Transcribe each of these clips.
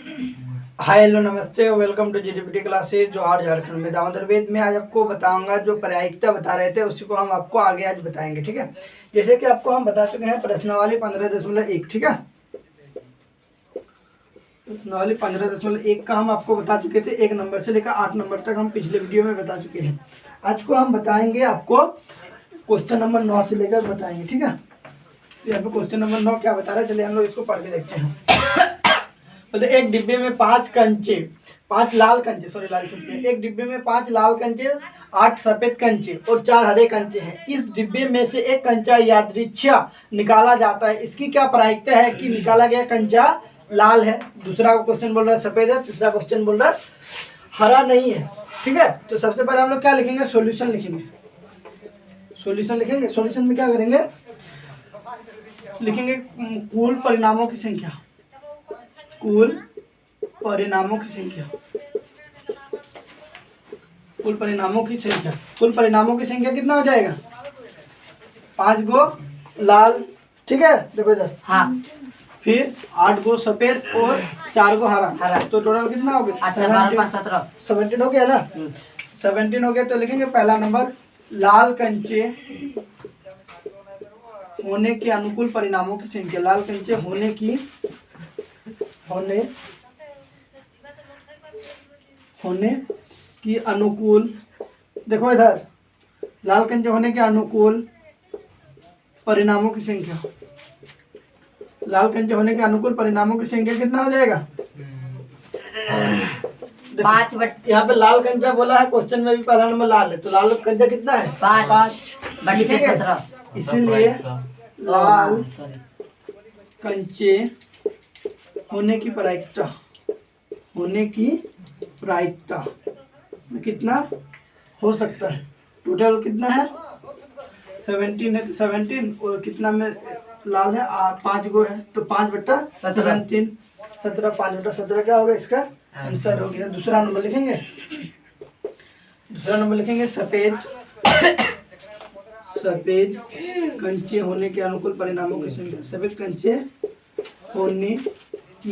Hi hello नमस्ते, welcome to जीडीपीटी classes जोहार झारखंड में दामोदर वेद में आज आपको बताऊंगा। जो प्रायिकता बता रहे थे उसी को हम आपको आगे आज बताएंगे। ठीक है, जैसे कि आपको हम बता चुके हैं प्रश्नावली 15.1। ठीक है, प्रश्नावली 15.1 का हम आपको बता चुके थे। 1 नंबर से लेकर 8 नंबर तक हम पिछले वीडियो में बता चुके हैं। आज को हम बताएंगे आपको क्वेश्चन नंबर 9 से लेकर बताएंगे। ठीक है, तो यहाँ पे क्वेश्चन नंबर 9 क्या बता रहा है, चलिए हम लोग इसको पढ़ के देखते हैं। तो एक डिब्बे में 5 कंचे, 5 लाल कंचे, सॉरी लाल छुट्टी, एक डिब्बे में 5 लाल कंचे, 8 सफेद कंचे और 4 हरे कंचे हैं। इस डिब्बे में से एक कंचा यादृच्छा निकाला जाता है। इसकी क्या प्रायिकता है कि निकाला गया कंचा लाल है, दूसरा क्वेश्चन बोल रहा है सफेद है, तीसरा क्वेश्चन बोल रहा है हरा नहीं है। ठीक है, तो सबसे पहले हम लोग क्या लिखेंगे, सॉल्यूशन लिखेंगे। सॉल्यूशन लिखेंगे, सॉल्यूशन में क्या करेंगे, लिखेंगे कुल परिणामों की संख्या, कुल परिणामों की संख्या, कुल परिणामों की संख्या, कुल परिणामों की संख्या कितना हो जाएगा, 5 गो लाल। ठीक है, देखो इधर, हाँ, फिर 8 गो सफेद और 4 गो हरा, तो टोटल कितना हो गया, 17 हो गया ना। 17 हो गया। तो लिखेंगे पहला नंबर, लाल कंचे होने के अनुकूल परिणामों की संख्या, लाल कंचे होने की अनुकूल, देखो इधर, लाल कंचे होने के अनुकूल परिणामों की संख्या, लाल कंचे होने के अनुकूल परिणामों की संख्या कितना हो जाएगा, 5। यहाँ पे लाल कंचा बोला है, क्वेश्चन में भी पहला नंबर लाल है, तो लाल कंचा कितना है, 5। इसीलिए लाल कंचे होने की प्रायिकता में कितना हो सकता है, टोटल कितना है 17 है, तो 17 और कितना में लाल है 5 गो है, तो 5/17, 17, 5/17 क्या होगा, इसका आंसर हो गया। दूसरा नंबर लिखेंगे, सफेद कंचे होने के अनुकूल परिणामों की संख्या, सफेद कंचे होने की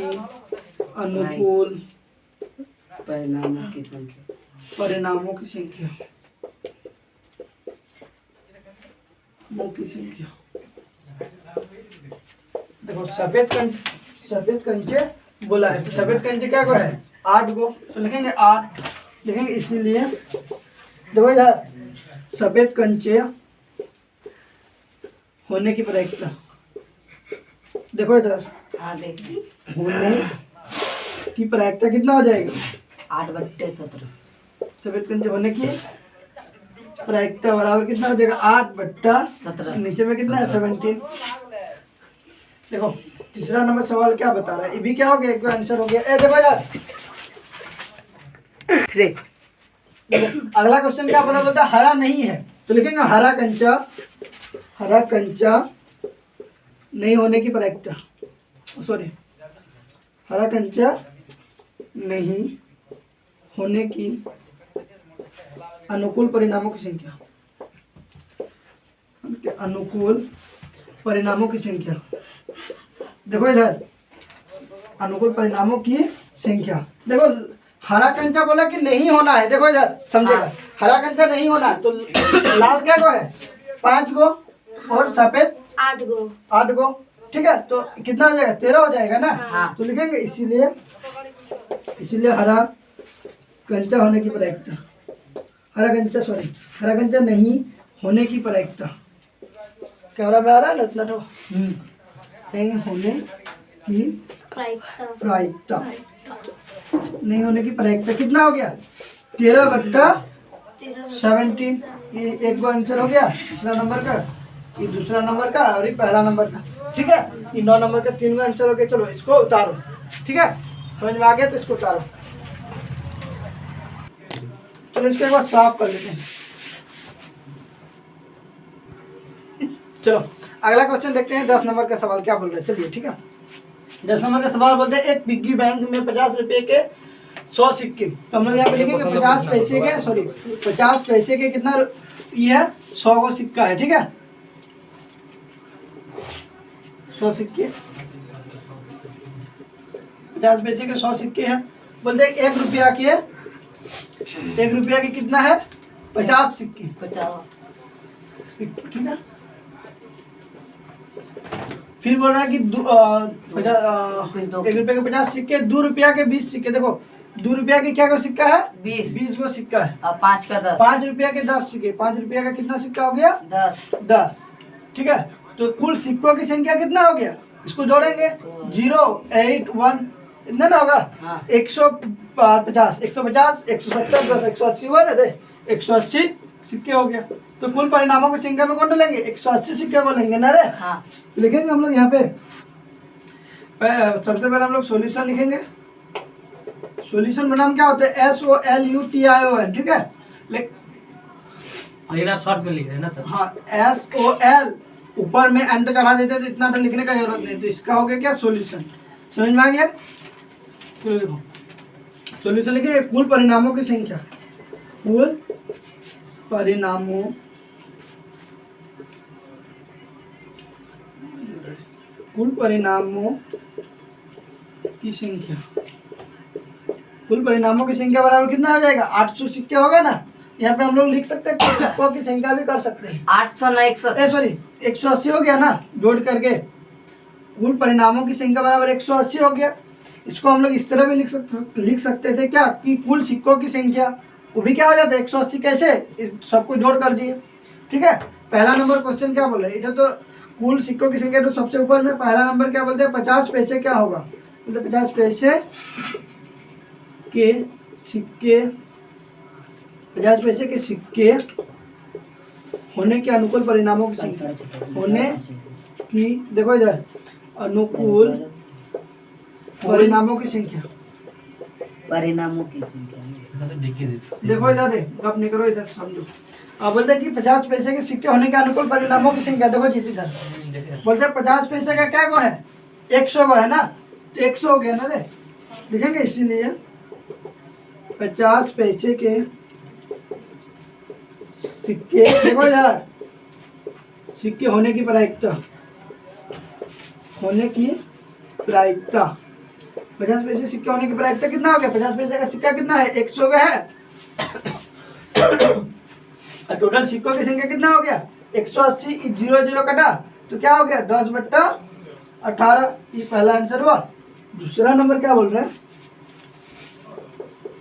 अनुकूल परिणामों की संख्या, देखो सफेद कंचे बोला है, तो सफेद कंचे क्या को है, 8 गो, तो लिखेंगे 8 लिखेंगे। इसीलिए देखो इधर, सफेद कंचे होने की प्रायिकता, देखो इधर, होने की प्रायिकता कितना हो जाएगा, 8/17। सफेद कंचे होने की प्रायिकता बराबर कितना हो जाएगा, 8/17। नीचे में कितना है, 17। देखो तीसरा नंबर सवाल क्या बता रहा है, ये भी क्या हो गया, एक आंसर हो गया। देखो यार, अगला क्वेश्चन क्या बोलता है, हरा नहीं है, तो लिखेंगे हरा कंचा नहीं होने की प्रायिकता, सॉरी, हरा कंचा नहीं होने की अनुकूल परिणामों की संख्या, अनुकूल परिणामों की संख्या, देखो इधर, अनुकूल परिणामों की संख्या, देखो हरा कंचा बोला कि नहीं होना है, देखो इधर समझेगा, हरा कंचा नहीं होना, तो लाल क्या गो है, 5 गो और सफेद 8 गो। ठीक है, तो कितना हो जाएगा, 13 हो जाएगा ना। तो लिखेंगे इसीलिए हरा कंचा होने की प्रायिकता, हरा कंचा नहीं होने की प्रायिकता, कैमरा में आ रहा है ना इतना, तो नहीं होने की प्रायिकता, नहीं होने की प्रायिकता कितना हो गया, 13/17। ये एक गो आंसर हो गया तीसरा नंबर का, ये दूसरा नंबर का और ये पहला नंबर का। ठीक है, ये 9 नंबर का 3 गो आंसर हो गया। चलो इसको उतारो, ठीक है, समझ में आ गया, तो इसको उतारो। चलो इसको एक बार साफ कर लेते हैं। चलो अगला क्वेश्चन देखते हैं, 10 नंबर का सवाल क्या बोल रहा है, चलिए। ठीक है, 10 नंबर का सवाल बोलते हैं, एक पिग्गी बैंक में 50 रुपए के 100 सिक्के, तो हम लोग यहाँ पे लिखेंगे 50 पैसे के, सॉरी 50 पैसे के कितना ये है, 100 को सिक्का है। ठीक है, 100 सिक्के 50 पैसे के 100 सिक्के हैं। बोलते हैं 1 रुपया के, 1 रुपया के कितना है? 50 सिक्के, 50 सिक्के, ठीक है। फिर बोल रहा है कि 1 रुपये के 50 सिक्के, 2 रुपया के 20 सिक्के। देखो 2 रुपया के क्या का सिक्का है? 20 को सिक्का है। और 5 का 10, 5 रुपया के 10 सिक्के, 5 रुपया का कितना सिक्का हो गया? 10, ठीक है। तो कुल सिक्कों की संख्या कितना हो गया? इसको जोड़ेंगे 0, 8, 1, इतना ना होगा। हाँ। 150, 150, 170, 10, 180 हुआ ना, 180 सिक्के हो गया। तो कुल परिणामों की संख्या में कौन लेंगे? 180 सिक्के को लेंगे ना रे। हाँ। लिखेंगे हम लोग यहाँ पे। सबसे पहले हम लोग सॉल्यूशन लिखेंगे। सॉल्यूशन बनाम क्या होता है? SOLUTION, ठीक है। लेकिन आप शॉर्ट में लिख रहे हैं ना सर? हाँ, SOL ऊपर में एंड करा देते हैं तो इतना तो लिखने का जरूरत नहीं। तो इसका हो गया क्या? सॉल्यूशन। समझ में आ गया? तो देखो सॉल्यूशन लिखिए। कुल परिणामों की संख्या, कुल परिणामों की संख्या, कुल परिणामों की संख्या बराबर कितना हो जाएगा? 800 सिक्के होगा ना। यहाँ पे हम लोग लिख सकते हैं, सिक्कों की संख्या भी कर सकते हैं। 800 ना 180, सॉरी 180 हो गया ना जोड़ करके। कुल परिणामों की संख्या बराबर 180 हो गया। इसको हम लोग इस तरह भी लिख सकते थे क्या कि कुल सिक्कों की संख्या, वो भी क्या हो जाता है? 180। कैसे? सबको जोड़ कर दिए, ठीक है। पहला नंबर क्वेश्चन क्या बोले? इधर तो कुल सिक्कों की संख्या तो सबसे ऊपर में। पहला नंबर क्या बोलते हैं? 50 पैसे क्या होगा? बोलते 50 पैसे के सिक्के, 50 पैसे के सिक्के होने के अनुकूल परिणामों की संख्या, होने की, देखो इधर, अनुकूल परिणामों की संख्या, परिणामों की संख्या। देखो इधर गप नहीं करो, इधर समझो। अब बोलते हैं कि 50 पैसे के सिक्के होने के अनुकूल परिणामों की संख्या। देखो जी इधर बोलते हैं 50 पैसे का क्या गो है? 100 गो है ना। तो 100 हो गया ना रे, लिखेंगे। इसीलिए 50 पैसे के सिक्के, देखो इधर, सिक्के होने की प्रायिकता, होने की प्रायिकता, 50 पैसे सिक्के होने की प्रायिकता कितना हो गया? 50 पैसे का सिक्का कितना है? 100 का है। टोटल सिक्कों की संख्या कितना हो गया? 180। 0 0 कटा तो क्या हो गया? 10/18। ये पहला आंसर हुआ। दूसरा नंबर क्या बोल रहे हैं?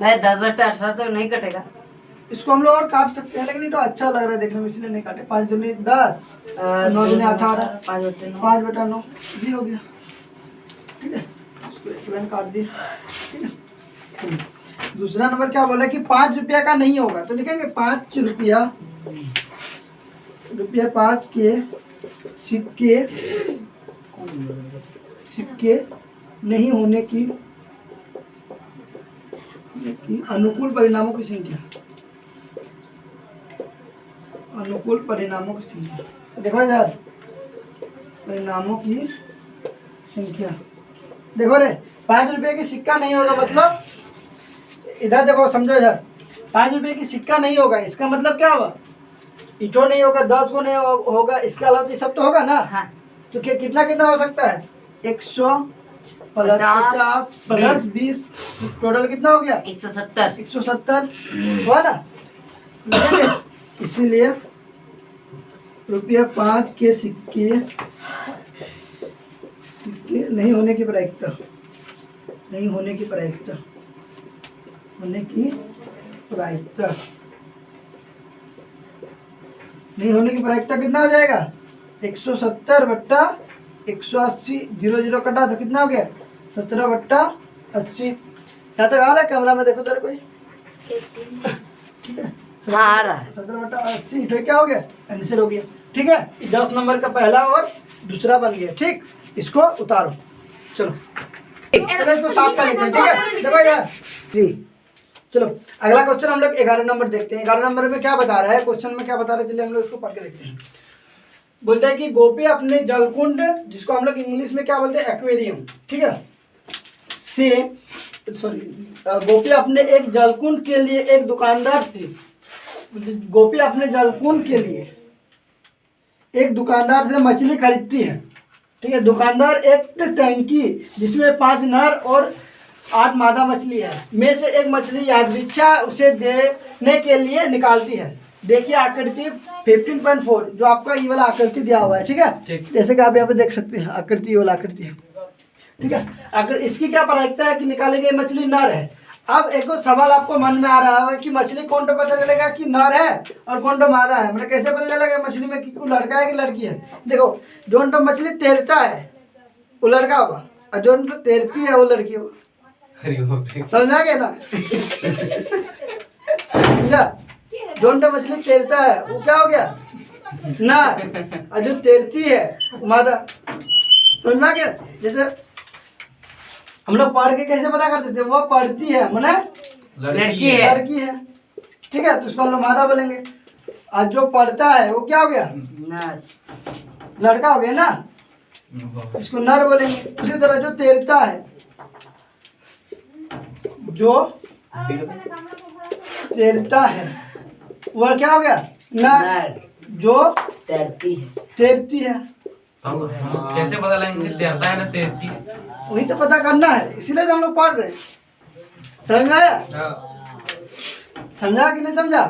भाई 10/18 तो नहीं कटेगा। इसको हम लोग और काट सकते हैं, लेकिन ये तो अच्छा लग रहा है देखने में, इसलिए नहीं काटे। 5 दूनी 10, 9 दूनी 18, 5/9 भी हो गया, ठीक है। इसको एक लाइन काट दिया, ठीक है। दूसरा नंबर क्या बोला कि 5 रुपया का नहीं होगा, तो लिखेंगे 5 रुपया 5 के सिक्के नहीं होने की अनुकूल परिणामों की संख्या, अनुकूल परिणामों की संख्या। देखो इधर, परिणामों की संख्या, देखो रे 5 रुपये की सिक्का नहीं होगा, मतलब इधर देखो, समझो इधर 5 रुपये की सिक्का नहीं होगा, इसका मतलब क्या हुआ? इटो नहीं होगा, 10 को नहीं होगा, इसके अलावा तो सब तो होगा ना। हाँ। तो क्या कितना कितना हो सकता है? 100 प्लस 50 प्लस 20, टोटल कितना हो गया? 170 हुआ ना। इसीलिए ₹5 के सिक्के नहीं होने की प्रायिकता, नहीं होने की प्रायिकता, होने की प्रायिकता, नहीं होने की प्रायिकता कितना हो जाएगा? 170/180, 0 0 कटा तो कितना हो गया? 17/80। यहाँ तक आ रहा है कैमरा में? देखो तेरे कोई, ठीक है। हाँ आ रहा है। 17/80 तो क्या हो गया? आंसर हो गया, ठीक है। 10 नंबर का पहला और दूसरा बन गया, ठीक। इसको उतारो, चलो इसको साफ कर लेते हैं, ठीक है। देखो यार जी, चलो अगला क्वेश्चन हम लोग 11 नंबर देखते हैं। 11 नंबर में क्या बता रहा है? क्वेश्चन में क्या बता रहा है, चलिए हम लोग इसको पढ़ के देखते हैं। बोलते हैं कि गोपी अपने जलकुंड, जिसको हम लोग इंग्लिश में क्या बोलते हैं? एक्वेरियम, ठीक है, से गोपी अपने एक जलकुंड के लिए एक दुकानदार से, गोपी अपने जलकुंड के लिए एक दुकानदार से मछली खरीदती है, ठीक है। दुकानदार एक टैंकी जिसमें 5 नर और 8 मादा मछली है, में से एक मछली यादृच्छा उसे देने के लिए निकालती है। देखिए आकृति 15.4 जो आपका ये वाला आकृति दिया हुआ है, ठीक है। जैसे कि आप यहाँ पे देख सकते हैं आकृति, ये वाला आकृति है, ठीक है। अगर इसकी क्या प्रायिकता है कि निकाली गई मछली नर है। अब एक सवाल आपको मन में आ रहा होगा कि मछली कौन तो पता चलेगा कि नर है और कौन तो मादा है, मतलब कैसे पता चलेगा मछली में कि लड़का है कि लड़की है। देखो जो तो मछली तैरता है वो लड़का होगा और जो तो तैरती है वो लड़की होगा। समझा गया ना? समझा? जो तो मछली तैरता है वो क्या हो गया नर, और जो तैरती है मादा। समझ में आ गया? जैसे हम लोग पढ़ के कैसे पता करते थे, वो पढ़ती है माने लड़की है, लड़की है, ठीक है, तो उसको हम लोग मादा बोलेंगे। और जो पढ़ता है वो क्या हो गया नर, लड़का हो गया ना, इसको नर बोलेंगे। उसी तरह जो तैरता है, जो तैरता है वह क्या हो गया नर, जो तैरती है, तैरती है। हम कैसे पता लगेंगे तैरता है ना तैरती है? वही तो पता करना है, इसीलिए तो हम लोग पढ़ रहे हैं। समझ में आया? समझा कि नहीं समझा?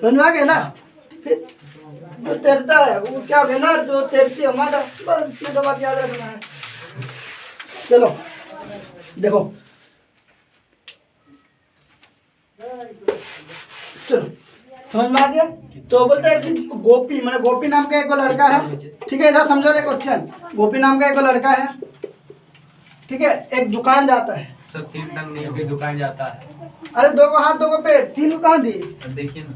समझ में आ गया ना? फिर जो तैरता है वो क्या हो गया ना, जो तैरती है मादा। बस ये तो बात याद रखना है। चलो देखो, चलो समझ में आ गया। तो बोलते हैं कि गोपी मैंने गोपी नाम का एक लड़का है, ठीक है। इधर समझो रे क्वेश्चन। गोपी नाम का एक लड़का है, ठीक है, एक दुकान जाता है। सब 3 टंग नहीं होगी, दुकान जाता है। अरे 2 को हाथ 2 को पैर, 3 को कहाँ दिए? देखिए ना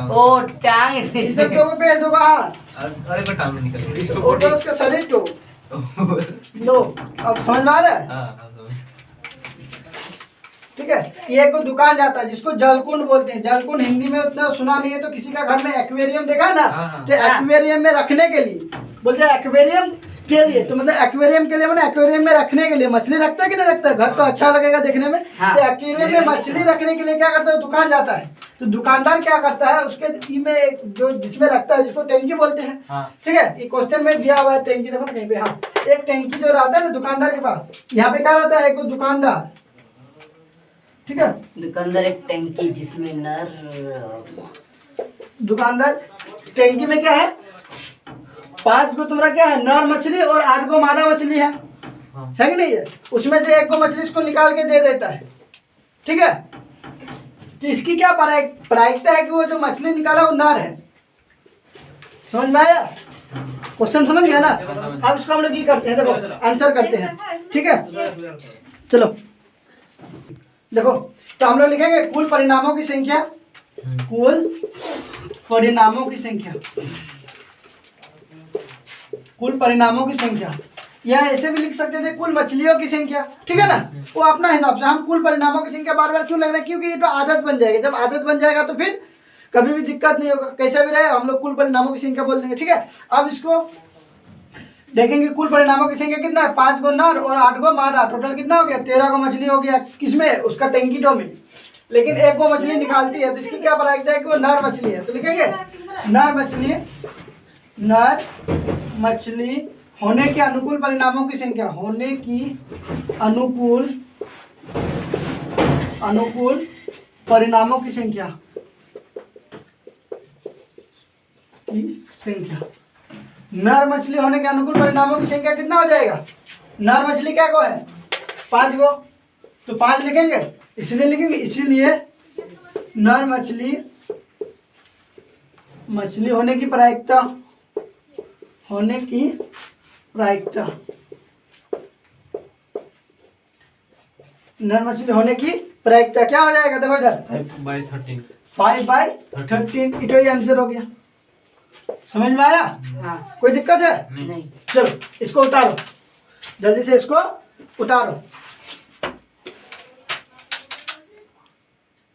ओ टांग इधर 2 को पैर 2 को हाथ, अरे को टांग निकल गई इसको और बॉडी। उसका शरीर तो लो। अब समझ में आ रहा है? हाँ ठीक है। ये एक दुकान जाता है जिसको जलकुंड बोलते हैं। जलकुंड हिंदी में उतना सुना नहीं है, तो किसी का घर में एक्वेरियम देखा ना, तो एक्वेरियम में रखने के लिए बोलते हैं एक्वेरियम के लिए। तो मतलब एक्वेरियम के लिए मैंने एक्वेरियम में रखने के लिए मछली रखता है कि नहीं रखता है, घर तो अच्छा लगेगा देखने में। तो एक्वेरियम में मछली रखने के लिए क्या करता है, दुकान जाता है। तो दुकानदार क्या करता है, उसके में जो जिसमें रखता है, जिसको टैंकी बोलते हैं, ठीक है। ये क्वेश्चन में दिया हुआ है टैंकी, देखो कहीं पे। हाँ, एक टैंकी जो रहता है ना दुकानदार के पास, यहाँ पे क्या रहता है, एक दुकानदार, ठीक है। दुकानदार एक टैंकी जिसमें नर, दुकानदार टैंकी में क्या है, 5 गो तुम्हारा क्या है नर मछली और 8 गो मादा मछली है कि नहीं है। उसमें से 1 गो मछली इसको निकाल के दे देता है, ठीक है। तो इसकी क्या प्रायिकता है कि वो जो मछली निकाला वो नर है। समझ में आया? क्वेश्चन समझ गया ना? अब इसको हम लोग ये करते हैं, देखो आंसर करते हैं, ठीक है। चलो देखो, तो हम लोग लिखेंगे कुल परिणामों की संख्या, कुल परिणामों की संख्या, कुल परिणामों की संख्या। या ऐसे भी लिख सकते थे कुल मछलियों की संख्या, ठीक है ना। वो अपना हिसाब से, हम कुल परिणामों की संख्या बार बार क्यों लग रहा है, क्योंकि ये तो आदत बन जाएगी। जब आदत बन जाएगा तो फिर कभी भी दिक्कत नहीं होगा, कैसा भी रहे हम लोग कुल परिणामों की संख्या बोल देंगे, ठीक है। अब इसको देखेंगे कुल परिणामों की संख्या कितना है, 5 गो नर और 8 गो मादा, टोटल कितना हो गया, 13 गो मछली हो गया। किसमें, उसका टैंकी टो में। लेकिन 1 गो मछली निकालती है, तो इसकी क्या प्रायिकता है कि वो नर मछली है। तो लिखेंगे नर मछली, नर मछली होने के अनुकूल परिणामों की संख्या, होने की अनुकूल परिणामों की संख्या नर मछली होने के अनुकूल परिणामों की संख्या कितना हो जाएगा। नर मछली क्या को है, 5 गो, तो 5 लिखेंगे, इसलिए लिखेंगे, इसीलिए नर मछली होने की प्रायिकता, होने की प्रायिकता, नर मछली होने की प्रायिकता क्या हो जाएगा, देखो इधर 5/13, 5/13, इतो ही आंसर हो गया। समझ में आया? हाँ। कोई दिक्कत है? नहीं। चलो इसको उतारो, जल्दी से इसको उतारो।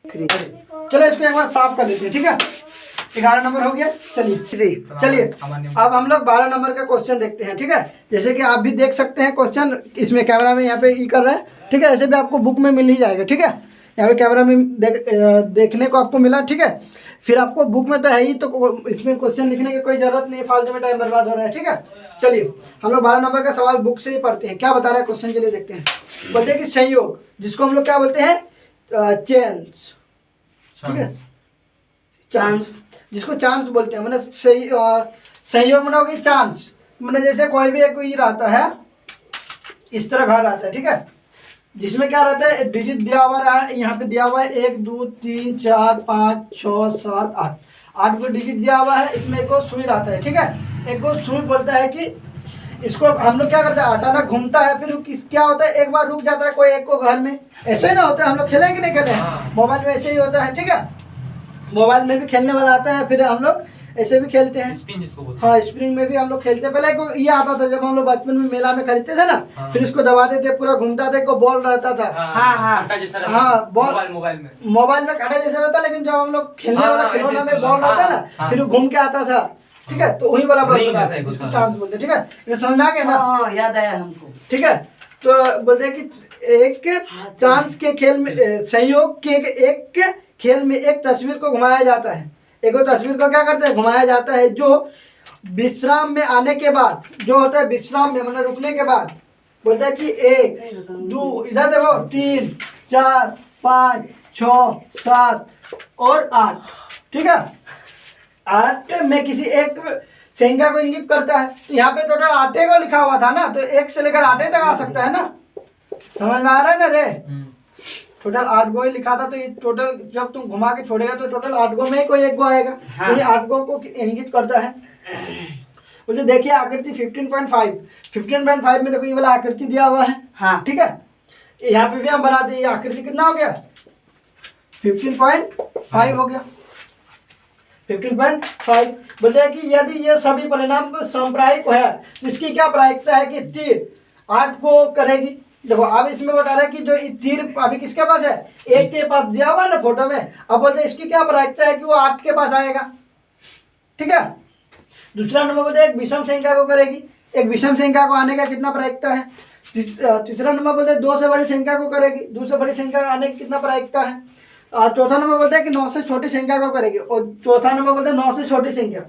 चलो इसको एक बार साफ कर लेते हैं, ठीक है। 11 नंबर हो गया। चलिए अब हम लोग 12 नंबर का क्वेश्चन देखते हैं, ठीक है। जैसे कि आप भी देख सकते हैं क्वेश्चन, इसमें कैमरा में यहाँ पे ई कर रहा है, ठीक है। ऐसे भी आपको बुक में मिल ही जाएगा, ठीक है। यहाँ पे कैमरा में देखने को आपको मिला, ठीक है। फिर आपको बुक में तो है ही, तो इसमें क्वेश्चन लिखने की कोई जरूरत नहीं है, फालतू में टाइम बर्बाद हो रहा है, ठीक है। चलिए हम लोग 12 नंबर का सवाल बुक से ही पढ़ते हैं, क्या बता रहा है क्वेश्चन, के लिए देखते हैं। बोलते हैं कि संयोग, जिसको हम लोग क्या बोलते हैं, चेंज, ठीक है, चांस, जिसको चांस बोलते हैं, मतलब सही संयोग में होगी चांस, मतलब जैसे कोई भी एक ये रहता है, इस तरह घर आता है, ठीक है, जिसमें क्या रहता है, डिजिट दिया हुआ रहा है, यहाँ पे दिया हुआ है 1 2 3 4 5 6 7 8, 8 को डिजिट दिया हुआ है, इसमें एक को सुई रहता है, ठीक है। एक को सुई बोलता है कि इसको हम लोग क्या करते हैं, अचानक घूमता है, फिर क्या होता है, एक बार रुक जाता है कोई एक को घर में, ऐसे ही ना होता है, हम लोग खेले कि नहीं खेले, मोबाइल में ऐसे ही होता है, ठीक है। मोबाइल में भी खेलने वाला आता है, फिर हम लोग ऐसे भी खेलते हैं, स्पिन जिसको बोलते हैं। हाँ स्प्रिंग में भी हम लोग खेलते हैं। पहले को ये आता था जब हम लोग बचपन में मेला में खरीदते थे ना, फिर इसको दबाते थे, पूरा घूमता था, को बॉल रहता था, हाँ बॉल मोबाइल में काटा जैसा रहता, लेकिन जब हम लोग खेलने वाला खिलौना में बॉल रहता है ना, फिर वो घूम के आता था, ठीक है, तो वही वाला बॉल इसको चांस बोलते हैं, ठीक है। ये समझ में आ गया ना, याद आया हमको, ठीक है। तो बोलते हैं कि एक चांस के खेल में, संयोग के एक खेल में एक तस्वीर को घुमाया जाता है, एक तस्वीर को क्या करते हैं, घुमाया जाता है, जो विश्राम में आने के बाद, जो होता है विश्राम में मतलब रुकने के बाद, बोलता है कि 1 2 इधर देखो 3 4 5 6 7 और 8, ठीक है। 8 में किसी एक संख्या को इंगित करता है, तो यहाँ पे टोटल 8 को लिखा हुआ था ना, तो 1 से लेकर 8 तक आ सकता है ना, समझ में आ रहा है ना रे। टोटल 8 गो ही लिखा था, तो ये टोटल जब तुम घुमा के छोड़ेगा तो टोटल 8 गो में ही कोई एक गो आएगा, तो ये 8 गो को इंगित करता है। उसे देखिए आकृति 15.5 में देखो ये वाला आकृति दिया हुआ है, हाँ ठीक है। यहाँ पे भी हम बना दिए, आकृति कितना हो गया, 15.5 हो गया, 15.5। बोलते हैं कि यदि ये सभी परिणाम सांप्रायिक है, तो इसकी क्या प्रायिकता है कि तीर 8 को करेगी। देखो अब इसमें बता रहा है कि जो तीर अभी किसके पास है, 1 के पास दिया हुआ ना फोटो में, अब बोलते हैं इसकी क्या प्रायिकता है कि वो 8 के पास आएगा, ठीक है। दूसरा नंबर बोलते हैं एक विषम संख्या को करेगी, एक विषम संख्या को आने का कितना प्रायिकता है। तीसरा नंबर बोलते हैं 2 से बड़ी संख्या को करेगी, 2 से बड़ी संख्या आने की कितना प्रायिकता है। चौथा नंबर बोलते हैं कि 9 से छोटी संख्या को करेगी, और चौथा नंबर बोलते हैं 9 से छोटी संख्या।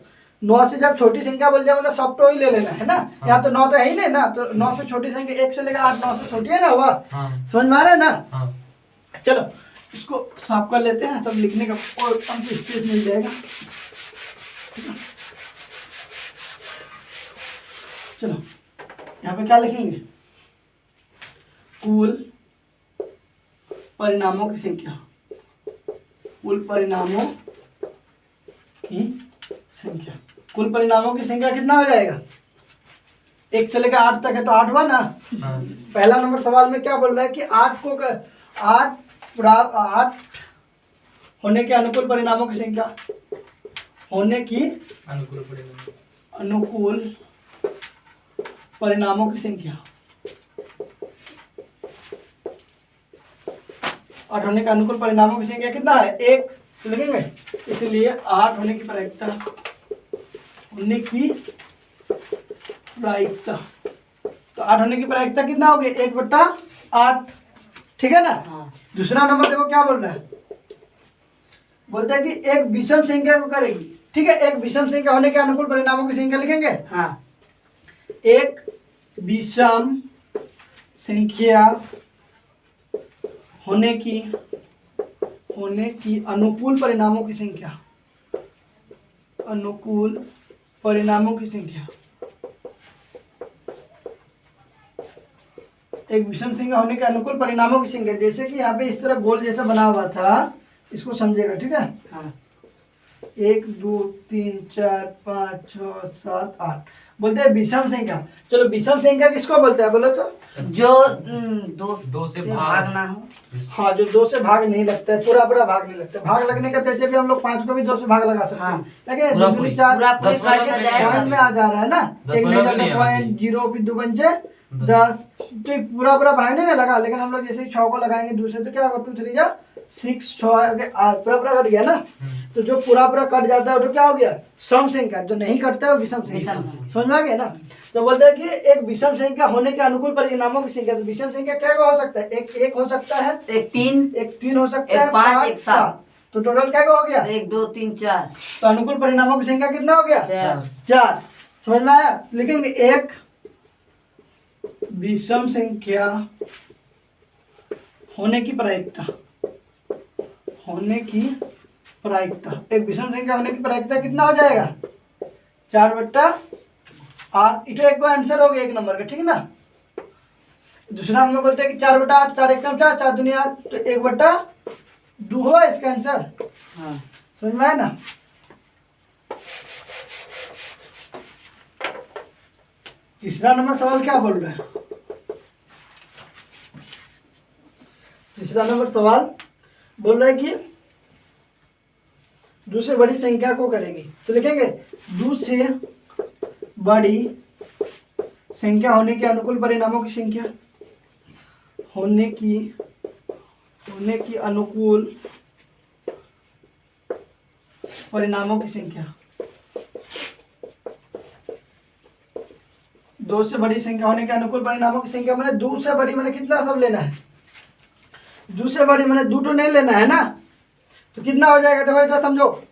9 से जब छोटी संख्या बोल दिया मतलब सब तो ही ले लेना है ना, यहाँ तो 9 तो है ही नहीं ना, तो 9 से छोटी संख्या 1 से लेकर 8, 9 से छोटी है ना, हुआ समझ में आ रहा है ना। चलो इसको साफ कर लेते हैं, तब लिखने का और हमको स्पेस मिल जाएगा। चलो यहाँ पे क्या लिखेंगे, कुल परिणामों की संख्या, कुल परिणामों की संख्या, कुल परिणामों की संख्या कितना हो जाएगा, 1 से लेकर 8 तक है, तो 8 हुआ ना। पहला नंबर सवाल में क्या बोल रहा है कि 8 होने के अनुकूल परिणामों की संख्या, होने की अनुकूल परिणामों की संख्या, 8 होने के अनुकूल परिणामों की संख्या कितना है, 1 लिखेंगे, इसलिए 8 होने की प्रायिकता, होने की प्रायिकता, तो 8 होने की प्रायिकता कितना हो गया, 1/8, ठीक है ना। दूसरा नंबर देखो क्या बोल रहा है, बोलता है कि एक विषम संख्या को करेगी, ठीक है। एक विषम संख्या होने के अनुकूल परिणामों की संख्या लिखेंगे, हाँ। एक विषम संख्या होने की अनुकूल परिणामों की संख्या, अनुकूल परिणामों की संख्या, एक विषम संख्या होने के अनुकूल परिणामों की संख्या, जैसे कि यहाँ पे इस तरह गोल जैसा बना हुआ था, इसको समझेगा, ठीक है। हाँ 1 2 3 4 5 6 7 8 बोलते हैं विषम संख्या। चलो विषम संख्या किसको बोलते हैं बोलो तो, जो 2 से भाग ना हो, हाँ जो 2 से भाग नहीं लगता है, पूरा भाग नहीं लगता है। भाग लगने का जैसे भी हम लोग 5 को भी 2 से भाग लगा सकते हैं, लेकिन 2 दूनी 4 पॉइंट में आ जा रहा है ना, एक नहीं जाता पॉइंट 0 भी 2 बन जाए 10, तो पूरा भाग नहीं ना लगा, लेकिन हम लोग जैसे ही 6 को लगाएंगे दूसरे, तो क्या होगा 2 3 जा 6 6 पूरा घट गया ना। तो जो पूरा पूरा कट जाता है वो तो क्या हो गया, सम संख्या। जो नहीं कटता है वो विषम संख्या। विषम संख्या। समझ में आ गया ना। तो बोलते हैं कि एक विषम संख्या होने के अनुकूल परिणामों की संख्या। तो विषम संख्या क्या हो सकता है, एक हो सकता है, एक 3, एक 3 हो सकता है, एक 5, 5, एक 7। 7। तो टोटल क्या हो गया, 1 2 3 4। तो अनुकूल परिणामों की संख्या कितना हो गया, 4। 4। समझ में आया। लिखेंगे एक विषम संख्या होने की प्रायिकता, होने की प्रायिकता, एक विषम संख्या होने की प्रायिकता कितना हो जाएगा, 4/8। इतो एक बार आंसर हो गया 1 नंबर का, ठीक है ना। दूसरा नंबर बोलते हैं कि 4/8, 4 एकम 4, 4 दूनी 8, तो 1/2 हुआ इसका आंसर। हाँ। समझ में आया ना। तीसरा नंबर सवाल क्या बोल रहा है, तीसरा नंबर सवाल बोल रहा है कि 2 से बड़ी संख्या को करेगी। तो लिखेंगे 2 से बड़ी संख्या होने के अनुकूल परिणामों की संख्या, होने की अनुकूल परिणामों की संख्या। 2 से बड़ी संख्या होने के अनुकूल परिणामों की संख्या मैंने 2 से बड़ी मैंने कितना सब लेना है, 2 से बड़ी मैंने 2 तो नहीं लेना है ना। तो कितना हो जाएगा, देखो इधर समझो,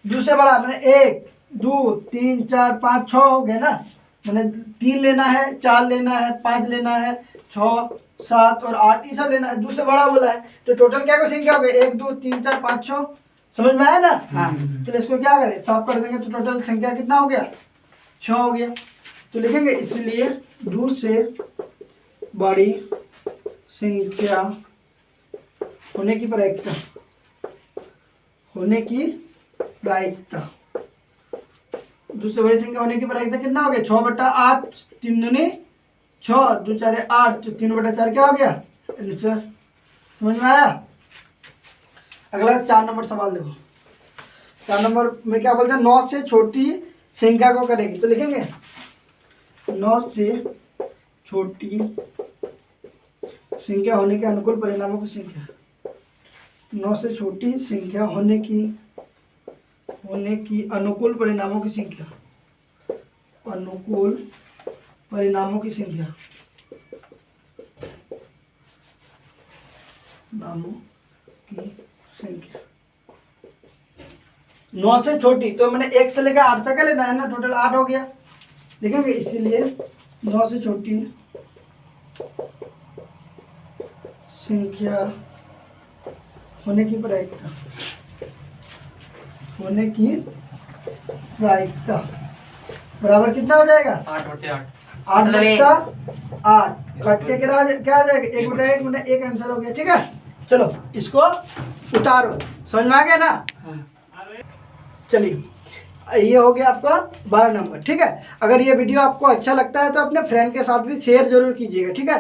2 से बड़ा मैंने 1 2 3 4 5 6 हो गया ना। मैंने 3 लेना है, 4 लेना है, 5 लेना है, 6 7 और 8 ये सब लेना है। 2 से बड़ा बोला है तो टोटल क्या को संख्या हो गई, 1 2 3 4 5 6। समझ में आया ना। हाँ। तो इसको क्या करें, साफ कर देंगे तो टोटल संख्या कितना हो गया, 6 हो गया। तो लिखेंगे इसलिए 2 से बड़ी संख्या होने की प्रायिकता, होने की प्रायिकता, 2 से बड़ी संख्या होने की प्रायिकता कितना हो गया, 6/8, 3 दूनी 6, 2 4 8, तो 3/4 क्या हो गया आंसर। समझ में आया। अगला 4 नंबर सवाल देखो। 4 नंबर में क्या बोलते हैं, 9 से छोटी संख्या को करेगी। तो लिखेंगे 9 से छोटी संख्या होने के अनुकूल परिणामों की संख्या, 9 से छोटी संख्या होने की अनुकूल परिणामों की संख्या, अनुकूल परिणामों की संख्या, नामों की संख्या। 9 से छोटी तो मैंने 1 से लेकर 8 तक लेना है ना, टोटल 8 हो गया। देखेंगे इसीलिए 9 से छोटी संख्या होने की प्रायिकता, होने की प्रायिकता बराबर कितना हो जाएगा, 8/8। 8/8 कट के क्या आ जाएगा, 1/1 मैंने 1 आंसर हो गया। ठीक है, चलो इसको उतारो। समझ में आ गया ना। हाँ। चलिए ये हो गया आपका 12 नंबर। ठीक है, अगर ये वीडियो आपको अच्छा लगता है तो अपने फ्रेंड के साथ भी शेयर जरूर कीजिएगा। ठीक है।